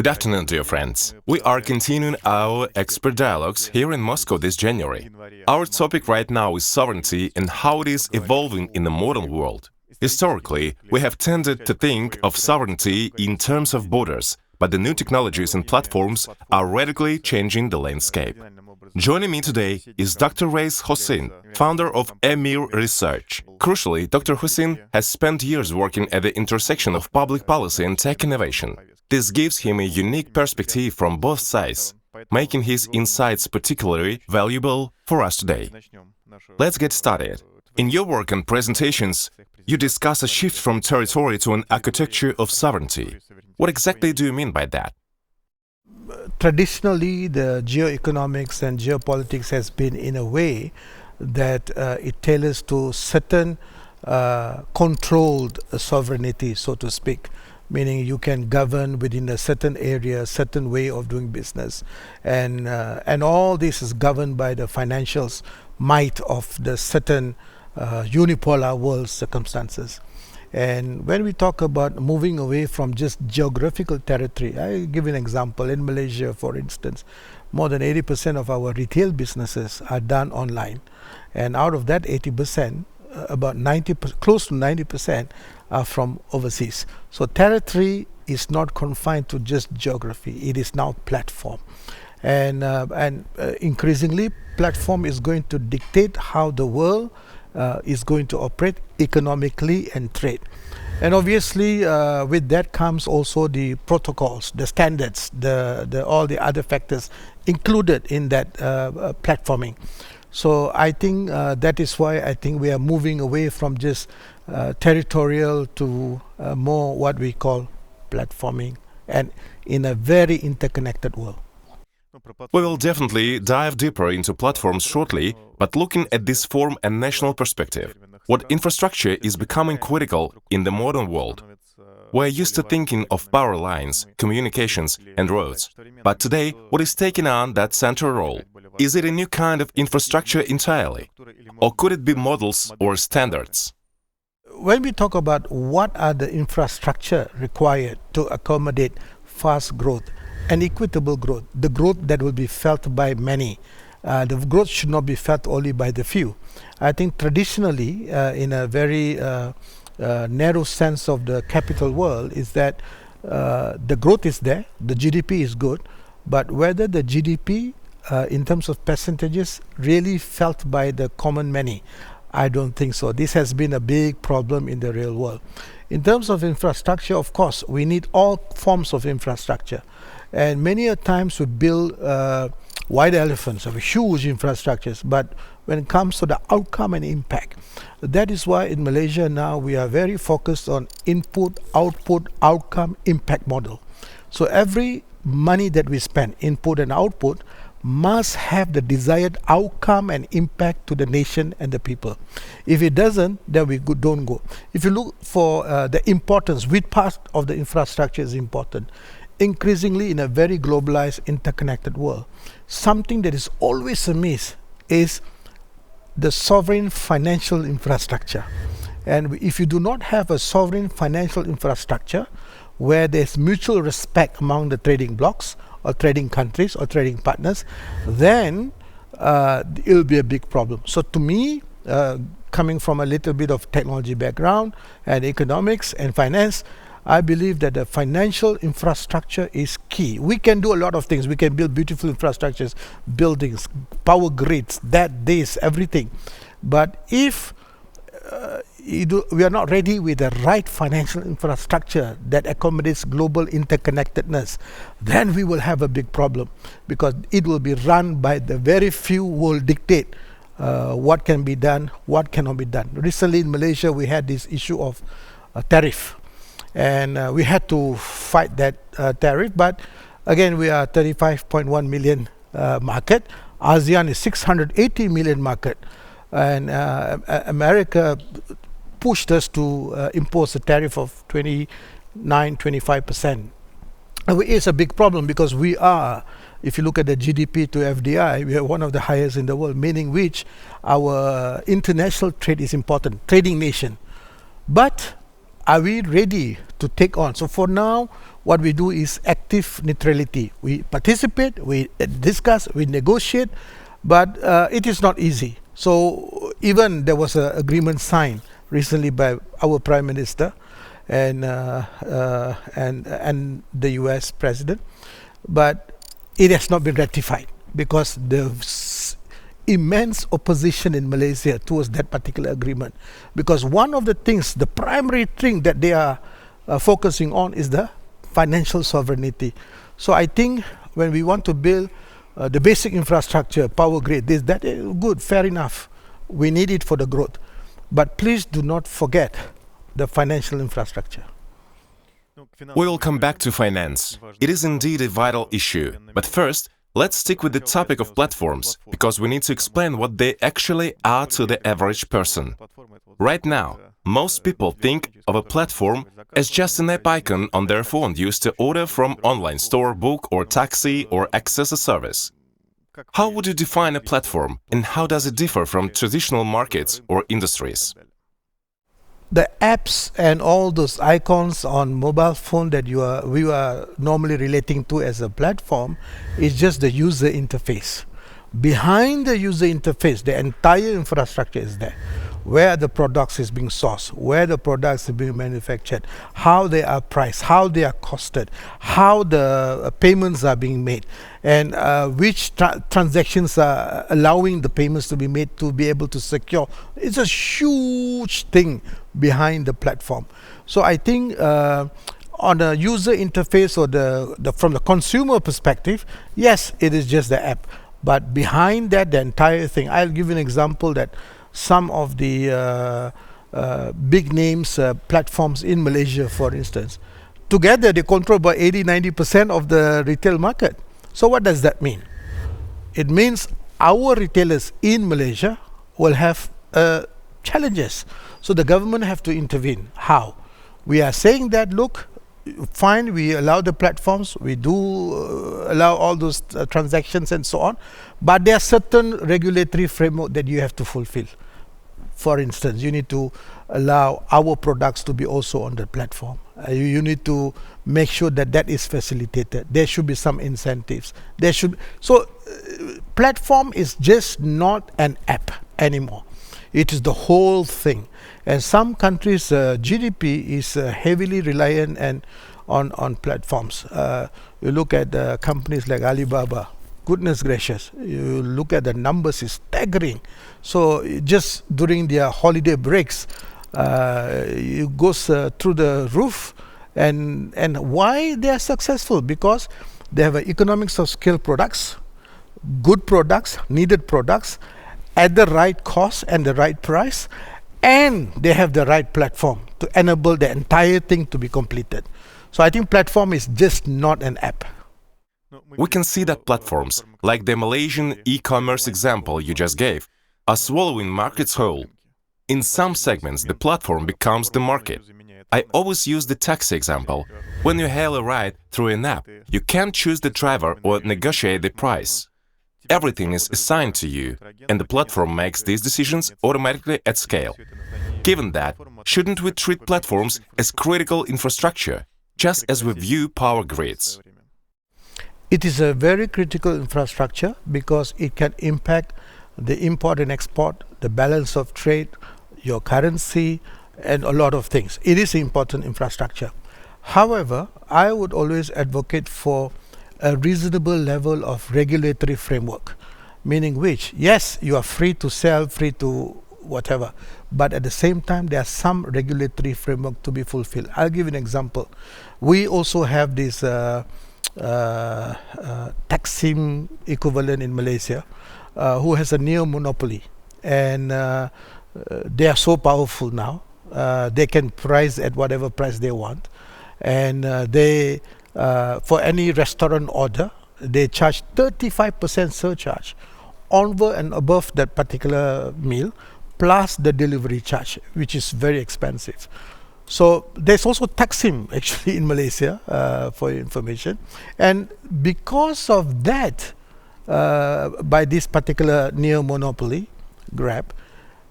Good afternoon, dear friends. We are continuing our expert dialogues here in Moscow this January. Our topic right now is sovereignty and how it is evolving in the modern world. Historically, we have tended to think of sovereignty in terms of borders, but the new technologies and platforms are radically changing the landscape. Joining me today is Dr. Rais Hussin, founder of EMIR Research. Crucially, Dr. Hussin has spent years working at the intersection of public policy and tech innovation. This gives him a unique perspective from both sides, making his insights particularly valuable for us today. Let's get started. In your work and presentations, you discuss a shift from territory to an architecture of sovereignty. What exactly do you mean by that? Traditionally, the geoeconomics and geopolitics has been in a way that it tailors to certain controlled sovereignty, so to speak, meaning you can govern within a certain area, certain way of doing business, and all this is governed by the financial might of the certain unipolar world circumstances. And when we talk about moving away from just geographical territory, I give an example. In Malaysia, for instance, more than 80% of our retail businesses are done online, and out of that 80%, about 90%, close to 90%, are from overseas. So territory is not confined to just geography; it is now platform, and increasingly, platform is going to dictate how the world is going to operate economically and trade. And obviously, with that comes also the protocols, the standards, the all the other factors included in that platforming. So I think that is why I think we are moving away from just territorial to more what we call platforming, and in a very interconnected world. We will definitely dive deeper into platforms shortly, but looking at this from a national perspective, what infrastructure is becoming critical in the modern world? We're used to thinking of power lines, communications and roads, but today what is taking on that central role? Is it a new kind of infrastructure entirely? Or could it be models or standards? When we talk about what are the infrastructure required to accommodate fast growth and equitable growth, the growth that will be felt by many, the growth should not be felt only by the few. I think traditionally, in a very narrow sense of the capital world, is that the growth is there, the GDP is good, but whether the GDP in terms of percentages really felt by the common many, I don't think so. This has been a big problem in the real world. In terms of infrastructure, of course, we need all forms of infrastructure. And many a times we build white elephants of huge infrastructures, but when it comes to the outcome and impact, that is why in Malaysia now we are very focused on input, output, outcome, impact model. So every money that we spend, input and output, must have the desired outcome and impact to the nation and the people. If it doesn't, then we don't go. If you look for the importance, which part of the infrastructure is important, increasingly in a very globalized, interconnected world, something that is always amiss is the sovereign financial infrastructure. And if you do not have a sovereign financial infrastructure where there's mutual respect among the trading blocs or trading countries or trading partners, then it will be a big problem. So to me, coming from a little bit of technology background and economics and finance, I believe that the financial infrastructure is key. We can do a lot of things. We can build beautiful infrastructures, buildings, power grids, this, everything. But if we are not ready with the right financial infrastructure that accommodates global interconnectedness, then we will have a big problem, because it will be run by the very few who will dictate what can be done, what cannot be done. Recently in Malaysia, we had this issue of tariff. And we had to fight that tariff, but again, we are 35.1 million market. ASEAN is 680 million market, and America pushed us to impose a tariff of 25%. It's a big problem because we are, if you look at the GDP to FDI, we are one of the highest in the world, meaning which our international trade is important, trading nation. But are we ready to take on? So for now, what we do is active neutrality. We participate, we discuss, we negotiate, but it is not easy. So even there was an agreement signed recently by our Prime Minister and the US President, but it has not been ratified because the immense opposition in Malaysia towards that particular agreement. Because one of the things, the primary thing that they are focusing on is the financial sovereignty. So I think when we want to build the basic infrastructure, power grid, that is good, fair enough. We need it for the growth. But please do not forget the financial infrastructure. We will come back to finance. It is indeed a vital issue. But first, let's stick with the topic of platforms, because we need to explain what they actually are to the average person. Right now, most people think of a platform as just an app icon on their phone used to order from online store, book or taxi or access a service. How would you define a platform, and how does it differ from traditional markets or industries? The apps and all those icons on mobile phone that we are normally relating to as a platform is just the user interface. Behind the user interface, the entire infrastructure is there. Where the products is being sourced, where the products are being manufactured, how they are priced, how they are costed, how the payments are being made, and which transactions are allowing the payments to be made to be able to secure. It's a huge thing behind the platform. So I think on a user interface or from the consumer perspective, yes, it is just the app. But behind that, the entire thing, I'll give you an example that some of the big names platforms in Malaysia, for instance, together they control about 80-90% of the retail market. So what does that mean? It means our retailers in Malaysia will have challenges. So the government have to intervene. How? We are saying that, look, fine, we allow the platforms, we do allow all those transactions and so on, but there are certain regulatory framework that you have to fulfill. For instance, you need to allow our products to be also on the platform. You need to make sure that that is facilitated. There should be some incentives. Platform is just not an app anymore. It is the whole thing. And some countries' GDP is heavily reliant on platforms. You look at companies like Alibaba. Goodness gracious, you look at the numbers, it's staggering. So just during their holiday breaks, it goes through the roof. And why they are successful? Because they have economics of scale products, good products, needed products, at the right cost and the right price, and they have the right platform to enable the entire thing to be completed. So I think platform is just not an app. We can see that platforms, like the Malaysian e-commerce example you just gave, are swallowing markets whole. In some segments, the platform becomes the market. I always use the taxi example. When you hail a ride through an app, you can't choose the driver or negotiate the price. Everything is assigned to you, and the platform makes these decisions automatically at scale. Given that, shouldn't we treat platforms as critical infrastructure, just as we view power grids? It is a very critical infrastructure because it can impact the import and export, the balance of trade, your currency, and a lot of things. It is important infrastructure. However, I would always advocate for a reasonable level of regulatory framework, meaning which, yes, you are free to sell, free to whatever, but at the same time, there are some regulatory framework to be fulfilled. I'll give you an example. We also have this Maxim equivalent in Malaysia, who has a near monopoly, and they are so powerful now. They can price at whatever price they want, and they for any restaurant order they charge 35% surcharge over and above that particular meal, plus the delivery charge, which is very expensive. So there's also Maxim actually in Malaysia, for your information, and because of that, by this particular near monopoly, Grab,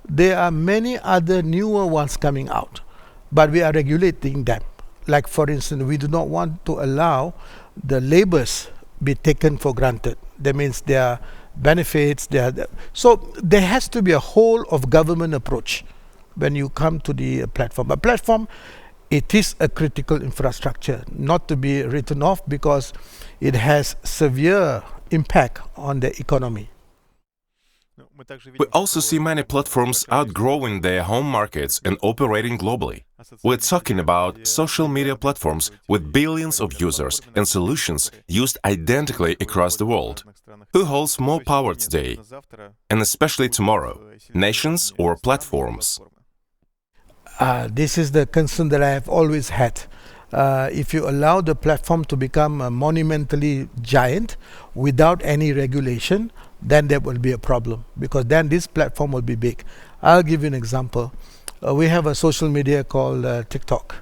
there are many other newer ones coming out. but we are regulating them. Like for instance, we do not want to allow the labors be taken for granted. That means their benefits, so there has to be a whole of government approach when you come to the platform. A platform, it is a critical infrastructure, not to be written off because it has severe impact on the economy. We also see many platforms outgrowing their home markets and operating globally. We're talking about social media platforms with billions of users and solutions used identically across the world. Who holds more power today, and especially tomorrow, nations or platforms? This is the concern that I have always had. If you allow the platform to become a monumentally giant without any regulation, then there will be a problem, because then this platform will be big. I'll give you an example. We have a social media called TikTok,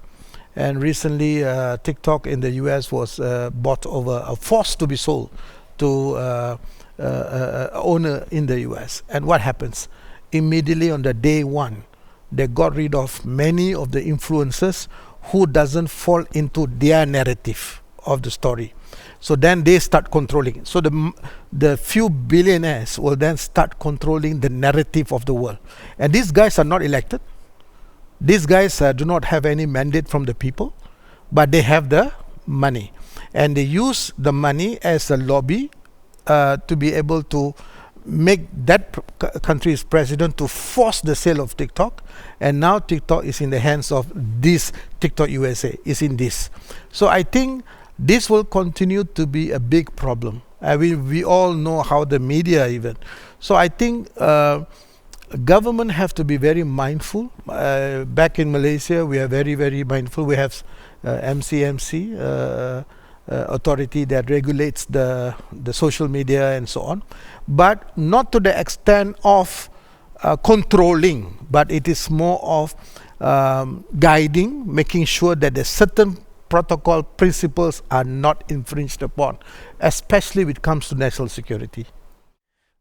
and recently TikTok in the US was bought over, forced to be sold to owner in the US. And what happens? Immediately on the day one, they got rid of many of the influencers who doesn't fall into their narrative of the story. So then they start controlling. So the few billionaires will then start controlling the narrative of the world. And these guys are not elected. These guys do not have any mandate from the people, but they have the money. And they use the money as a lobby to be able to make that country's president to force the sale of TikTok. And now TikTok is in the hands of this TikTok USA, is in this. So I think this will continue to be a big problem. We all know how the media even. So I think government have to be very mindful. Back in Malaysia, we are very, very mindful. We have MCMC, authority that regulates the social media and so on, but not to the extent of controlling, but it is more of guiding, making sure that the certain protocol principles are not infringed upon, especially when it comes to national security.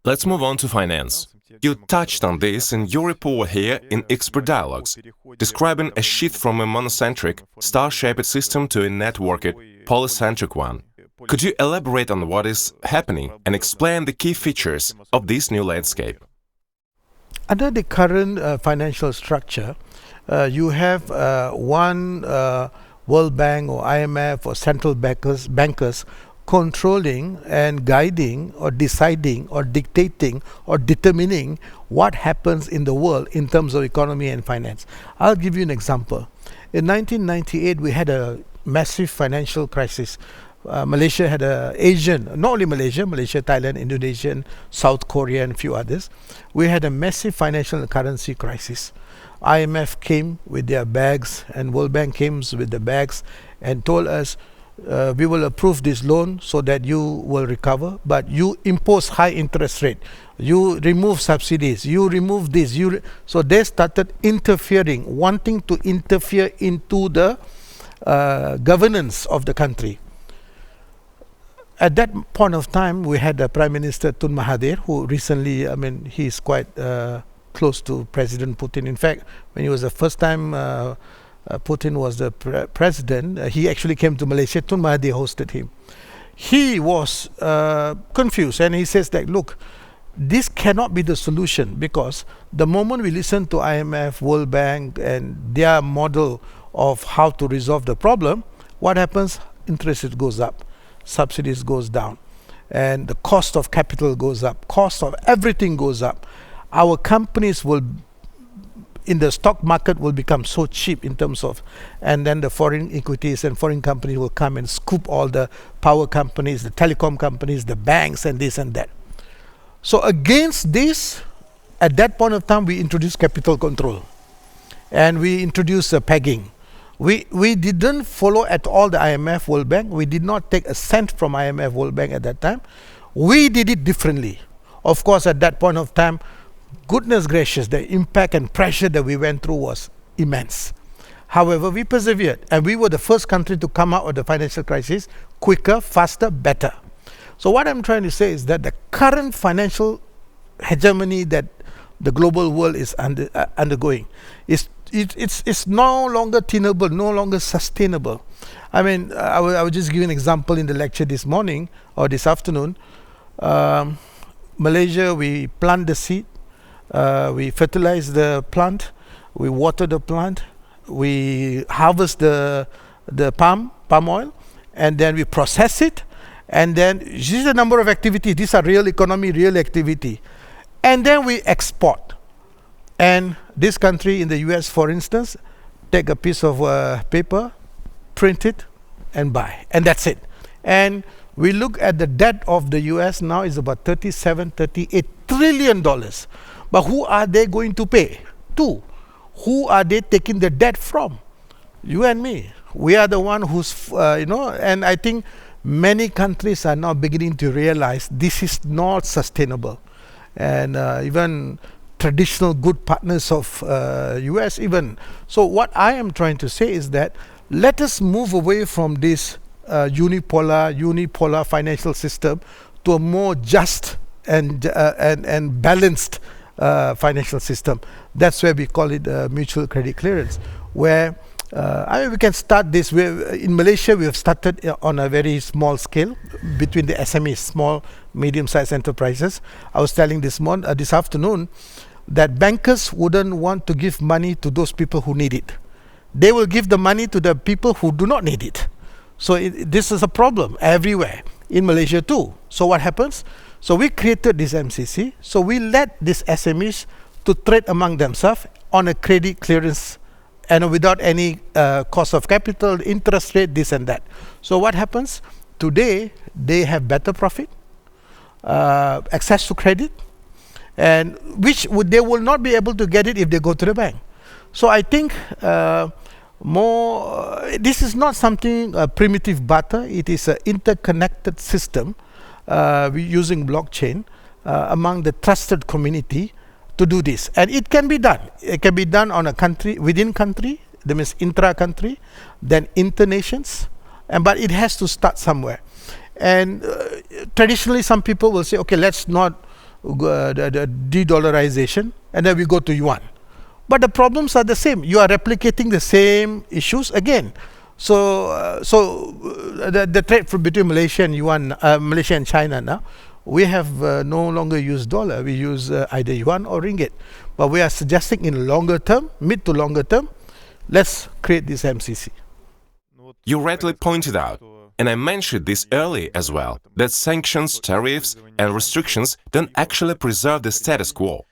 Let's move on to finance. You touched on this in your report here in Expert Dialogues, describing a shift from a monocentric, star-shaped system to a networked, polycentric one. Could you elaborate on what is happening and explain the key features of this new landscape? Under the current financial structure, you have one World Bank or IMF or central bankers controlling and guiding or deciding or dictating or determining what happens in the world in terms of economy and finance. I'll give you an example. In 1998, we had a massive financial crisis. Malaysia had not only Malaysia, Thailand, Indonesia, South Korea and a few others. We had a massive financial and currency crisis. IMF came with their bags and World Bank came with the bags and told us, we will approve this loan so that you will recover, but you impose high interest rate, you remove subsidies, you remove this, so they started interfering, wanting to interfere into the governance of the country. At that point of time, we had the Prime Minister Tun Mahathir, who recently, he's quite close to President Putin. In fact, when he was the first time Putin was the president, he actually came to Malaysia. Tun Mahathir hosted him. He was confused, and he says that, look, this cannot be the solution, because the moment we listen to IMF, World Bank and their model of how to resolve the problem, what happens? Interest rate goes up, subsidies goes down, and the cost of capital goes up, cost of everything goes up. Our companies will in the stock market will become so cheap in terms of, and then the foreign equities and foreign companies will come and scoop all the power companies, the telecom companies, the banks and this and that. So against this, at that point of time, we introduced capital control and we introduced pegging. We didn't follow at all the IMF, World Bank. We did not take a cent from IMF, World Bank at that time. We did it differently. Of course, at that point of time, goodness gracious, the impact and pressure that we went through was immense. However, we persevered, and we were the first country to come out of the financial crisis quicker, faster, better. So what I'm trying to say is that the current financial hegemony that the global world is undergoing is it's no longer tenable, no longer sustainable. I mean, I will just give an example in the lecture this morning or this afternoon. Malaysia, we plant the seed, we fertilize the plant, we water the plant, we harvest the palm oil, and then we process it, and then this is the number of activities. These are real economy, real activity, and then we export. And this country in the US, for instance, take a piece of paper, print it, and buy, and that's it. And we look at the debt of the US now is about $38 trillion. But who are they going to pay to? Who are they taking the debt from? You and me. We are the one who's, and I think many countries are now beginning to realize this is not sustainable. And even traditional good partners of US even. So what I am trying to say is that let us move away from this unipolar financial system to a more just and balanced financial system. That's where we call it mutual credit clearance, where we can start this. In Malaysia, we have started on a very small scale between the SMEs, small, medium-sized enterprises. I was telling this afternoon that bankers wouldn't want to give money to those people who need it. They will give the money to the people who do not need it. So this is a problem everywhere, in Malaysia too. So what happens? So we created this MCC. So we let these SMEs to trade among themselves on a credit clearance and without any cost of capital, interest rate, this and that. So what happens? Today, they have better profit, access to credit, and they will not be able to get it if they go to the bank. So I think this is not something primitive barter. It is an interconnected system using blockchain among the trusted community to do this, and it can be done. It can be done on a country, within country, that means intra-country, then inter-nations, but it has to start somewhere. And traditionally, some people will say, okay, let's not the de-dollarization, and then we go to yuan. But the problems are the same. You are replicating the same issues again. So the trade between Malaysia and yuan, Malaysia and China now, we have no longer used dollar. We use either yuan or ringgit. But we are suggesting in longer term, mid to longer term, let's create this MCC. You rightly pointed out, and I mentioned this earlier as well, that sanctions, tariffs and restrictions don't actually preserve the status quo.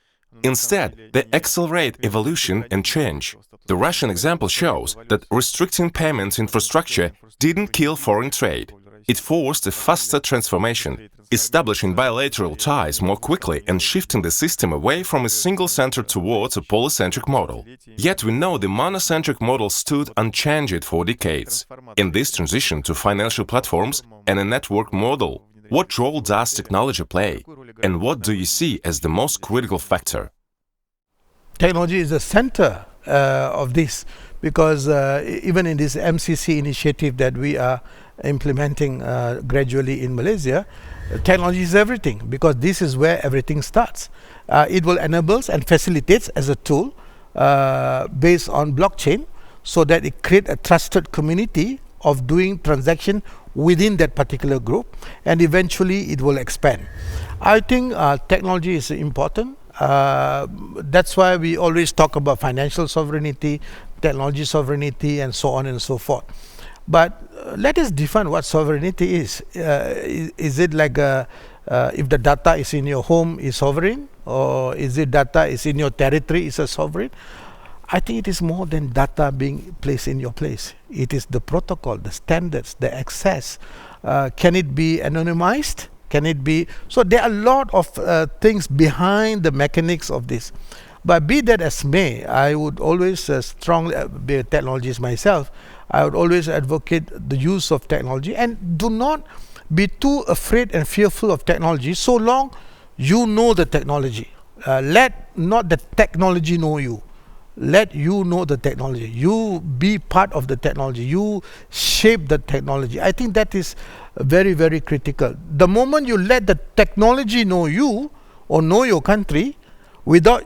Instead, they accelerate evolution and change. The Russian example shows that restricting payment infrastructure didn't kill foreign trade. It forced a faster transformation, establishing bilateral ties more quickly and shifting the system away from a single center towards a polycentric model. Yet we know the monocentric model stood unchanged for decades. In this transition to financial platforms and a network model, what role does technology play? And what do you see as the most critical factor? Technology is the center of this, because even in this MCC initiative that we are implementing gradually in Malaysia, technology is everything, because this is where everything starts. It will enable and facilitates as a tool based on blockchain, so that it creates a trusted community of doing transaction within that particular group, and eventually it will expand. I think technology is important. That's why we always talk about financial sovereignty, technology sovereignty, and so on and so forth. But let us define what sovereignty is. Is it like if the data is in your home is sovereign, or is it data is in your territory is a sovereign? I think it is more than data being placed in your place. It is the protocol, the standards, the access. Can it be anonymized? Can it be? So there are a lot of things behind the mechanics of this. But be that as may, I would always strongly, be a technologist myself, I would always advocate the use of technology, and do not be too afraid and fearful of technology so long you know the technology. Let not the technology know you. Let you know the technology. You be part of the technology. You shape the technology. I think that is very, very critical. The moment you let the technology know you or know your country without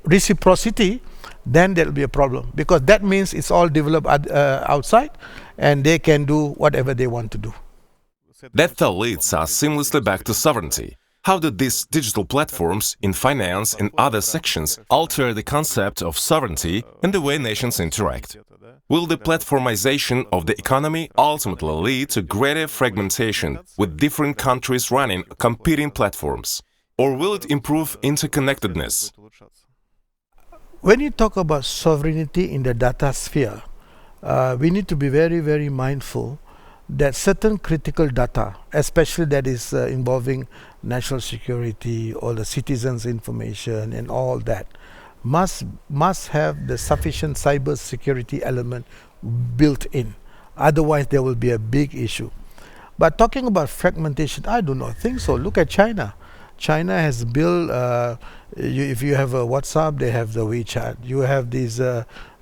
reciprocity, then there will be a problem, because that means it's all developed outside and they can do whatever they want to do. That thought leads us seamlessly back to sovereignty. How do these digital platforms in finance and other sections alter the concept of sovereignty and the way nations interact? Will the platformization of the economy ultimately lead to greater fragmentation, with different countries running competing platforms? Or will it improve interconnectedness? When you talk about sovereignty in the data sphere, we need to be very, very mindful that certain critical data, especially that is involving national security or the citizens' information and all that, must have the sufficient cyber security element built in. Otherwise, there will be a big issue. But talking about fragmentation, I do not think so. Look at China. China has built, if you have a WhatsApp, they have the WeChat. You have these,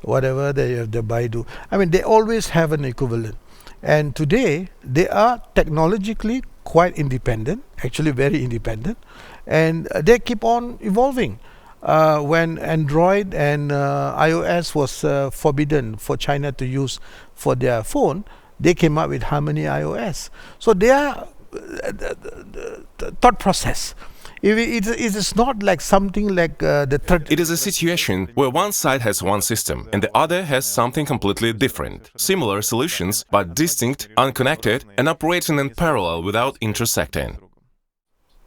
whatever, they have the Baidu. I mean, they always have an equivalent. And today, they are technologically quite independent, actually very independent, and they keep on evolving. When Android and iOS was forbidden for China to use for their phone, they came up with Harmony iOS. So their thought process, it is not like something like the third. It is a situation where one side has one system and the other has something completely different. Similar solutions, but distinct, unconnected, and operating in parallel without intersecting.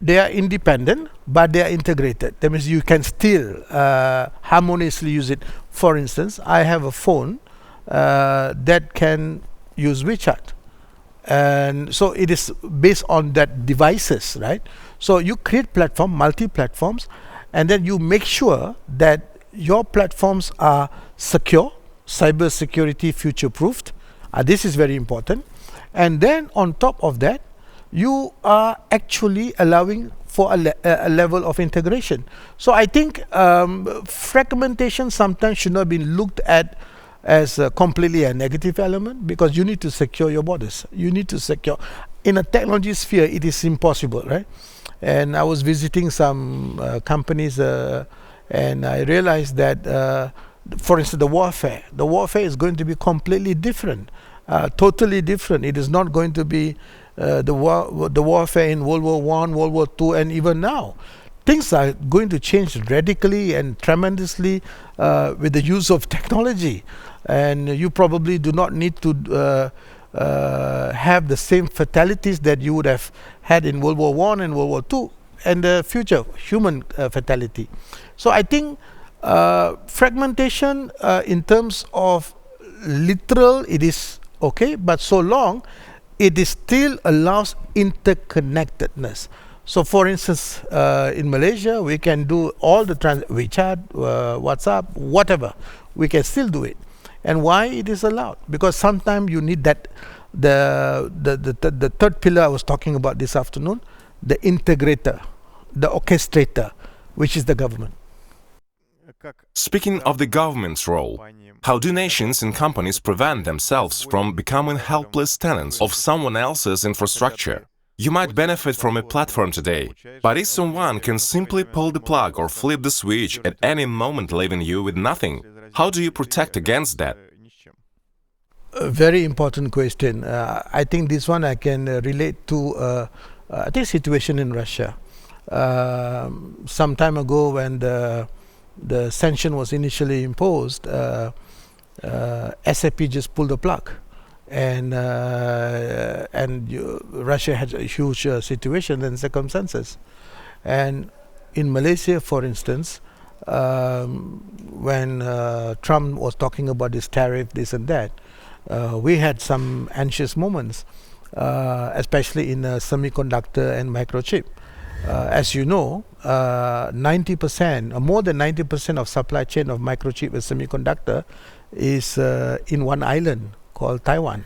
They are independent, but they are integrated. That means you can still harmoniously use it. For instance, I have a phone that can use WeChat. And so it is based on that devices, right? So you create platform, multi-platforms, and then you make sure that your platforms are secure, cyber security future-proofed. This is very important. And then on top of that, you are actually allowing for a level of integration. So I think fragmentation sometimes should not be looked at as completely a negative element, because you need to secure your borders. You need to secure. In a technology sphere, it is impossible, right? And I was visiting some companies and I realized that, for instance, the warfare is going to be completely different, totally different. It is not going to be the warfare in World War I, World War II, and even now. Things are going to change radically and tremendously with the use of technology. And you probably do not need to have the same fatalities that you would have had in World War I and World War II and the future human fatality. So I think fragmentation in terms of literal, it is okay, but so long it is still allows interconnectedness. So for instance, in Malaysia, we can do all the WeChat, WhatsApp, whatever. We can still do it. And why it is allowed? Because sometimes you need that, the third pillar I was talking about this afternoon, the integrator, the orchestrator, which is the government. Speaking of the government's role, how do nations and companies prevent themselves from becoming helpless tenants of someone else's infrastructure? You might benefit from a platform today, but if someone can simply pull the plug or flip the switch at any moment, leaving you with nothing, how do you protect against that? A very important question. I think this one I can relate to I think situation in Russia. Some time ago, when the sanction was initially imposed, SAP just pulled the plug. And Russia had a huge situation and circumstances. And in Malaysia, for instance, when Trump was talking about this tariff, this and that, we had some anxious moments, especially in semiconductor and microchip. As you know, 90%, or more than 90% of supply chain of microchip and semiconductor is in one island called Taiwan.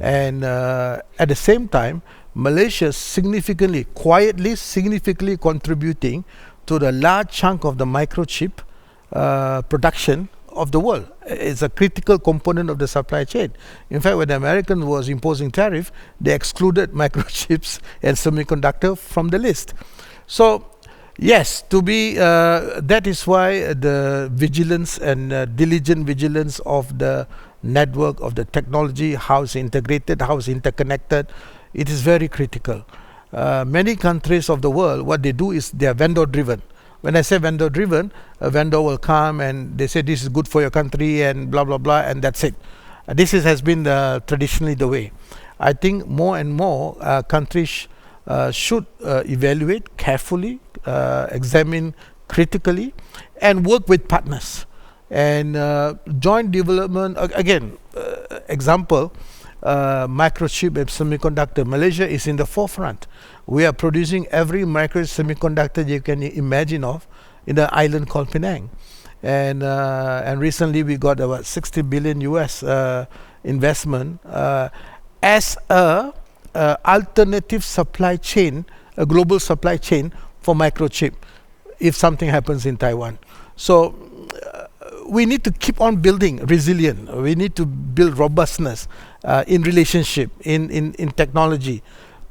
And at the same time, Malaysia quietly significantly contributing to the large chunk of the microchip production of the world. It's a critical component of the supply chain. In fact, when the American was imposing tariff, they excluded microchips and semiconductor from the list. So Yes, to be that is why the vigilance and diligent vigilance of the network of the technology, how it's integrated, how it's interconnected, it is very critical. Many countries of the world, what they do is they are vendor driven. When I say vendor driven, a vendor will come and they say this is good for your country and blah blah blah, and that's it. This has been traditionally the way. I think more and more countries should evaluate carefully, examine critically, and work with partners. And joint development, again, example, microchip and semiconductor. Malaysia is in the forefront. We are producing every micro semiconductor you can imagine of in the island called Penang. And recently we got about 60 billion US investment as a alternative supply chain, a global supply chain for microchip if something happens in Taiwan. So we need to keep on building resilient. We need to build robustness in relationship, in technology,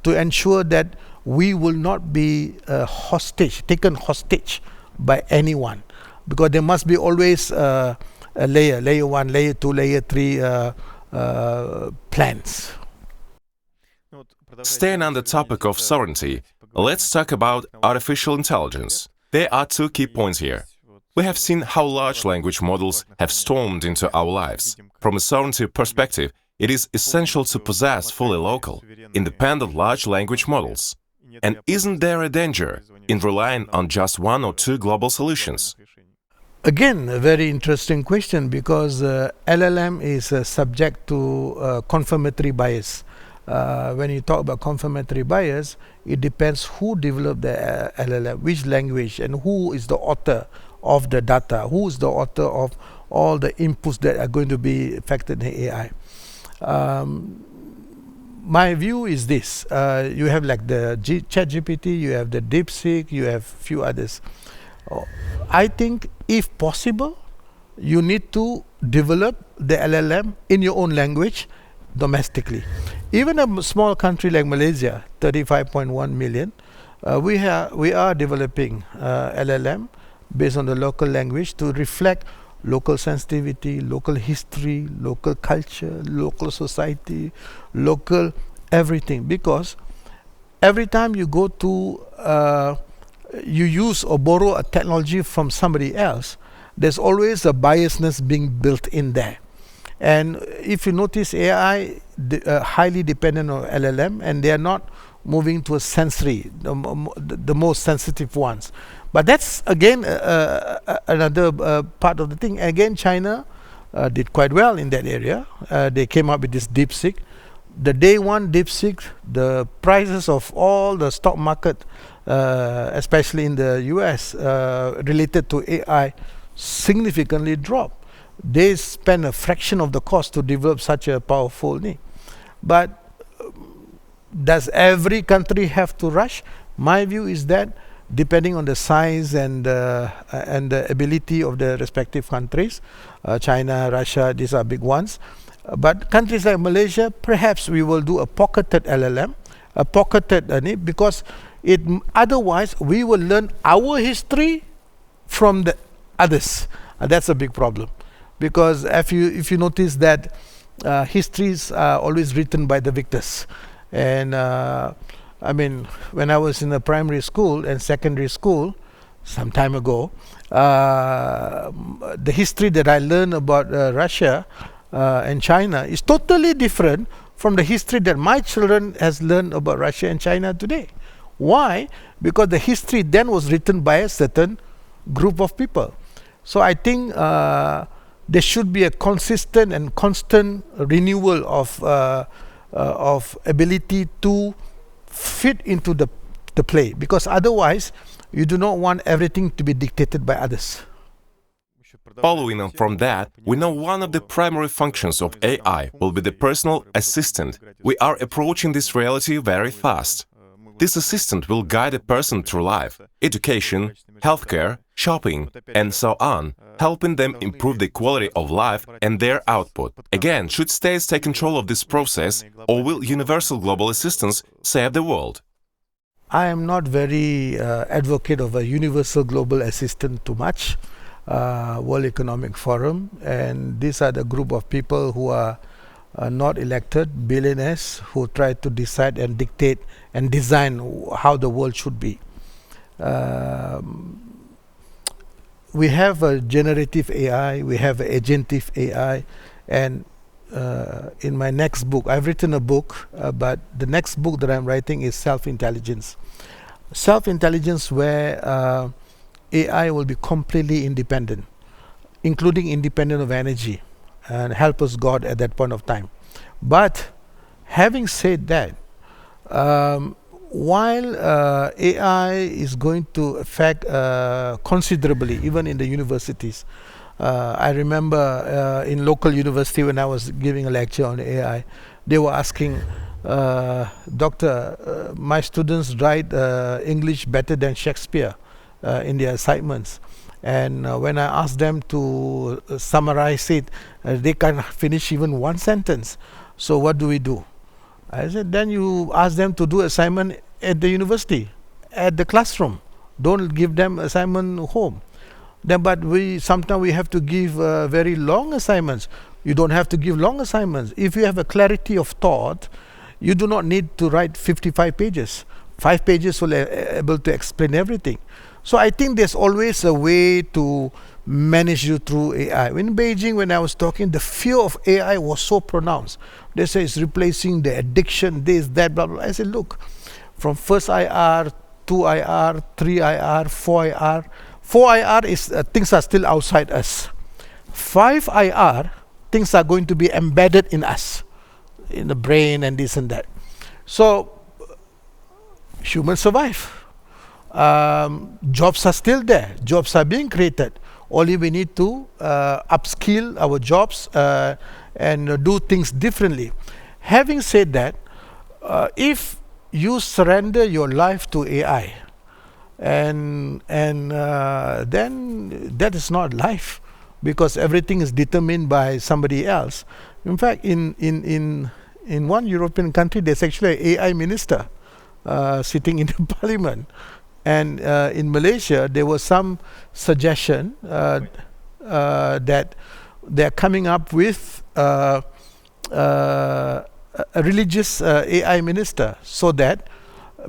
to ensure that we will not be taken hostage by anyone, because there must be always a layer 1, layer 2, layer 3 plans. Staying on the topic of sovereignty, let's talk about artificial intelligence. There are two key points here. We have seen how large language models have stormed into our lives. From a sovereignty perspective, it is essential to possess fully local, independent large language models. And isn't there a danger in relying on just one or two global solutions? Again, a very interesting question, because LLM is subject to confirmatory bias. When you talk about confirmatory bias, it depends who developed the LLM, which language, and who is the author of the data, who is the author of all the inputs that are going to be affected in AI. My view is this: you have like the ChatGPT, you have the DeepSeek, you have few others. I think if possible, you need to develop the LLM in your own language domestically. Even a small country like Malaysia, 35.1 million, we are developing LLM based on the local language to reflect local sensitivity, local history, local culture, local society, local everything. Because every time you go to you use or borrow a technology from somebody else, there's always a biasness being built in there. And if you notice, AI highly dependent on LLM, and they are not moving to a sensory, the most sensitive ones. But that's again another part of the thing. Again, China did quite well in that area. They came up with this DeepSeek. The day one DeepSeek, the prices of all the stock market, especially in the US, related to AI, significantly dropped. They spend a fraction of the cost to develop such a powerful thing. But does every country have to rush? My view is that depending on the size and the ability of the respective countries, China, Russia, these are big ones. But countries like Malaysia, perhaps we will do a pocketed LLM, a pocketed because otherwise we will learn our history from the others. That's a big problem. Because if you notice that histories are always written by the victors. And I mean, when I was in a primary school and secondary school, some time ago, the history that I learned about Russia and China is totally different from the history that my children has learned about Russia and China today. Why? Because the history then was written by a certain group of people. So I think there should be a consistent and constant renewal of ability to fit into the play, because otherwise you do not want everything to be dictated by others. Following on from that, we know one of the primary functions of AI will be the personal assistant. We are approaching this reality very fast. This assistant will guide a person through life, education, healthcare, shopping, and so on, helping them improve the quality of life and their output. Again, should states take control of this process, or will universal global assistance save the world? I am not very advocate of a universal global assistance too much. World Economic Forum, and these are the group of people who are not elected, billionaires who try to decide and dictate and design how the world should be. We have a generative AI, we have agentive AI, and in my next book, I've written a book, but the next book that I'm writing is self-intelligence. Self-intelligence where AI will be completely independent, including independent of energy, and help us God at that point of time. But having said that, while AI is going to affect considerably, even in the universities, I remember in local university when I was giving a lecture on AI, they were asking, Doctor, my students write English better than Shakespeare in their assignments, and when I ask them to summarize it, they can't finish even one sentence. So what do we do? I said, then you ask them to do assignment at the university, at the classroom. Don't give them assignment home. Then, but sometimes we have to give very long assignments. You don't have to give long assignments. If you have a clarity of thought, you do not need to write 55 pages. 5 pages will able to explain everything. So I think there's always a way to manage you through AI. In Beijing, when I was talking, the fear of AI was so pronounced. They say it's replacing the addiction, this, that, blah, blah. I said, look, from first IR, 2 IR, 3 IR, 4 IR. 4 IR is things are still outside us. 5 IR, things are going to be embedded in us, in the brain and this and that. So humans survive. Jobs are still there. Jobs are being created. Only we need to upskill our jobs and do things differently. Having said that, if you surrender your life to AI, and then that is not life, because everything is determined by somebody else. In fact, in one European country, there's actually an AI minister sitting in the parliament. And in Malaysia, there was some suggestion that they're coming up with a religious AI minister, so that,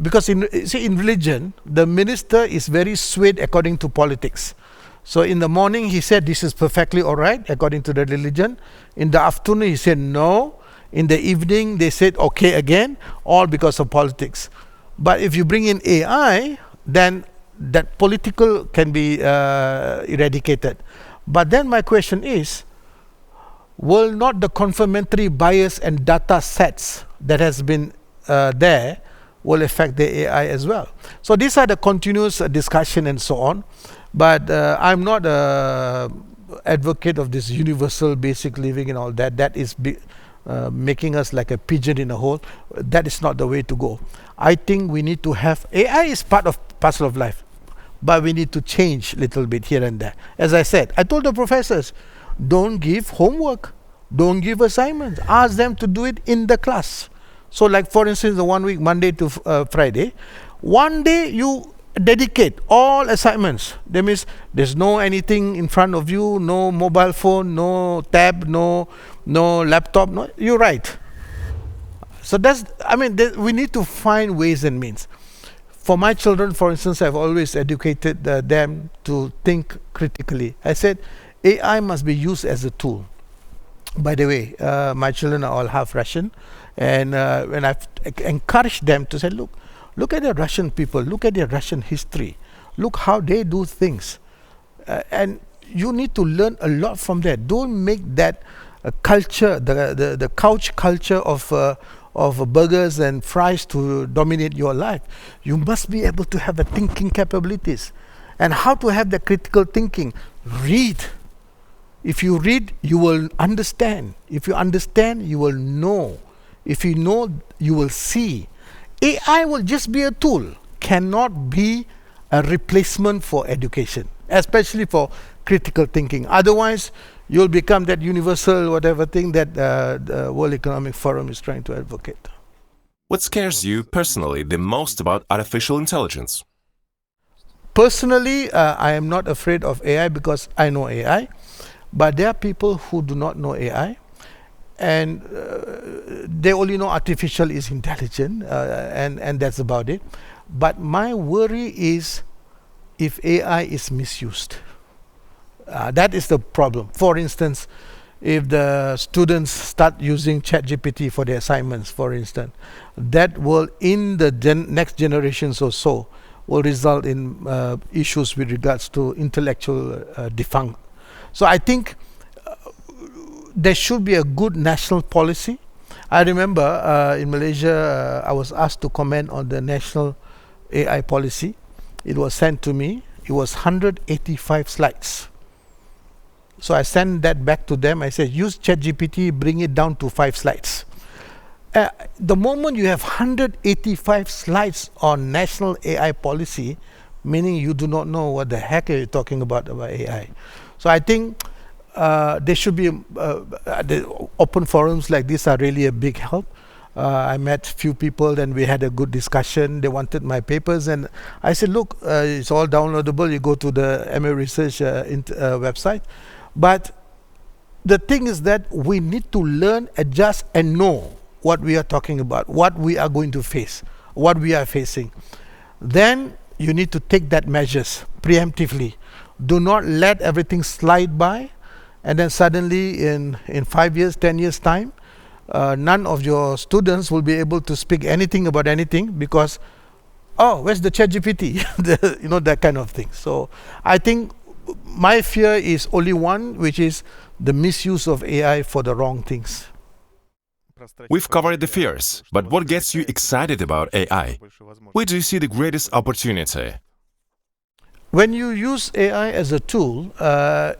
because in religion, the minister is very swayed according to politics. So in the morning, he said this is perfectly all right according to the religion. In the afternoon, he said no. In the evening, they said okay again, all because of politics. But if you bring in AI, then that political can be eradicated. But then my question is, will not the confirmatory bias and data sets that has been there will affect the AI as well? So these are the continuous discussion and so on. But I'm not an advocate of this universal basic living and all that. That is making us like a pigeon in a hole. That is not the way to go. I think we need to have, AI is part of parcel of life, but we need to change a little bit here and there. As I said, I told the professors, don't give homework, don't give assignments, ask them to do it in the class. So like for instance, the 1 week, Monday to Friday, one day you dedicate all assignments. That means there's no anything in front of you, no mobile phone, no tab, no laptop, no, you write. So that's, I mean, we need to find ways and means. For my children, for instance, I've always educated them to think critically. I said, AI must be used as a tool. By the way, my children are all half Russian, and when I've encouraged them to say, look at the Russian people, look at their Russian history, look how they do things, and you need to learn a lot from that. Don't make that culture, the couch culture of burgers and fries to dominate your life. You must be able to have the thinking capabilities. And how to have the critical thinking? Read. If you read, you will understand. If you understand, you will know. If you know, you will see. AI will just be a tool, cannot be a replacement for education, especially for critical thinking. Otherwise, you'll become that universal whatever thing that the World Economic Forum is trying to advocate. What scares you personally the most about artificial intelligence? Personally, I am not afraid of AI because I know AI, but there are people who do not know AI, and they only know artificial is intelligent, and that's about it. But my worry is if AI is misused. That is the problem. For instance, if the students start using ChatGPT for their assignments, for instance, that will, in the next generations or so, will result in issues with regards to intellectual defunct. So I think there should be a good national policy. I remember in Malaysia, I was asked to comment on the national AI policy. It was sent to me. It was 185 slides. So I sent that back to them. I said, use ChatGPT, bring it down to 5 slides. The moment you have 185 slides on national AI policy, meaning you do not know what the heck are you talking about AI. So I think there should be the open forums like this are really a big help. I met few people and we had a good discussion. They wanted my papers and I said, look, it's all downloadable. You go to the EMIR Research website. But the thing is that we need to learn, adjust and know what we are talking about, what we are going to face, what we are facing. Then you need to take that measures preemptively. Do not let everything slide by and then suddenly in 5 years, 10 years time, none of your students will be able to speak anything about anything because, oh, where's the ChatGPT? You know, that kind of thing. So I think my fear is only one, which is the misuse of AI for the wrong things. We've covered the fears, but what gets you excited about AI? Where do you see the greatest opportunity? When you use AI as a tool,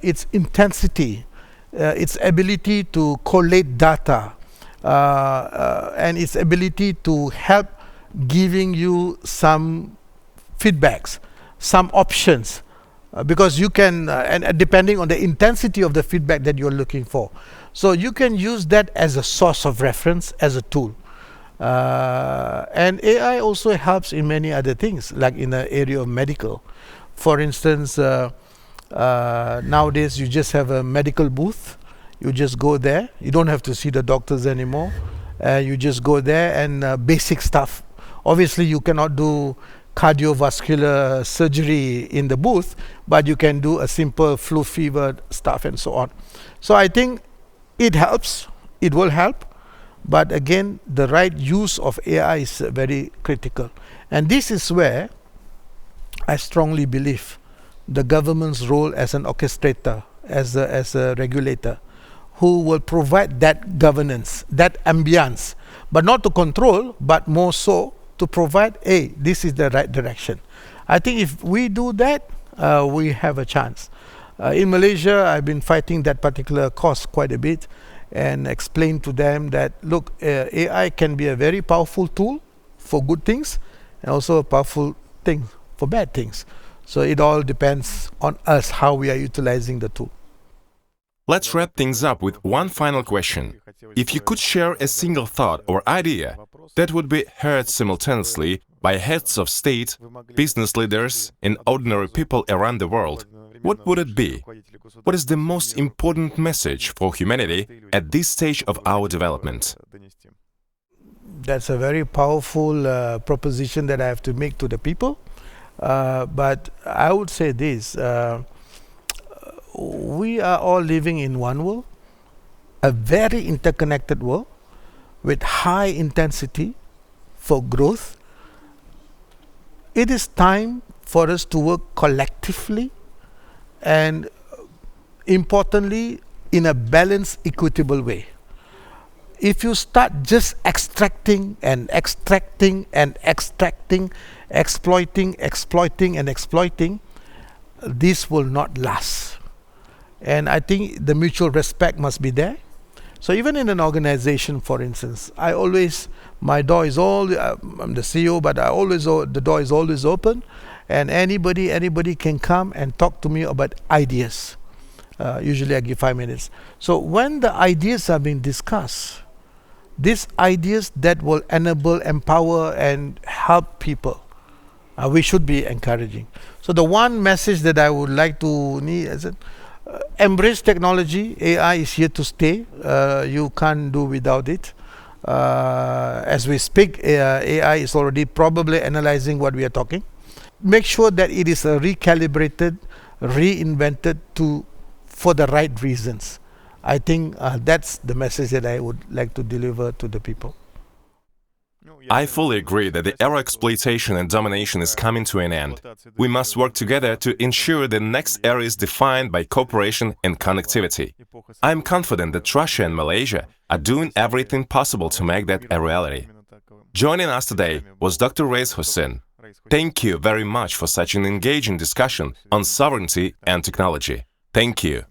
its intensity, its ability to collate data, and its ability to help giving you some feedbacks, some options, because you can, and depending on the intensity of the feedback that you're looking for. So you can use that as a source of reference, as a tool. And AI also helps in many other things, like in the area of medical. For instance, nowadays you just have a medical booth. You just go there. You don't have to see the doctors anymore. You just go there and basic stuff. Obviously, you cannot do cardiovascular surgery in the booth, but you can do a simple flu fever stuff and so on. So I think it helps. It will help. But again, the right use of AI is very critical. And this is where I strongly believe the government's role as an orchestrator, as a regulator, who will provide that governance, that ambience, but not to control, but more so to provide, hey, this is the right direction. I think if we do that, we have a chance. In Malaysia, I've been fighting that particular cause quite a bit and explained to them that, look, AI can be a very powerful tool for good things and also a powerful thing for bad things. So it all depends on us, how we are utilizing the tool. Let's wrap things up with one final question. If you could share a single thought or idea that would be heard simultaneously by heads of state, business leaders, and ordinary people around the world, what would it be? What is the most important message for humanity at this stage of our development? That's a very powerful proposition that I have to make to the people. But I would say this. We are all living in one world, a very interconnected world with high intensity for growth. It is time for us to work collectively and importantly in a balanced, equitable way. If you start just extracting and extracting and extracting, exploiting and exploiting, this will not last. And I think the mutual respect must be there. So even in an organization, for instance, my door is I'm the CEO, but the door is always open, and anybody can come and talk to me about ideas. Usually I give 5 minutes. So when the ideas are being discussed, these ideas that will enable, empower, and help people. We should be encouraging. So the one message that I would like to need is embrace technology. AI is here to stay. You can't do without it. As we speak, AI is already probably analyzing what we are talking. Make sure that it is recalibrated, reinvented for the right reasons. I think that's the message that I would like to deliver to the people. I fully agree that the era of exploitation and domination is coming to an end. We must work together to ensure the next era is defined by cooperation and connectivity. I am confident that Russia and Malaysia are doing everything possible to make that a reality. Joining us today was Dr. Rais Hussin. Thank you very much for such an engaging discussion on sovereignty and technology. Thank you.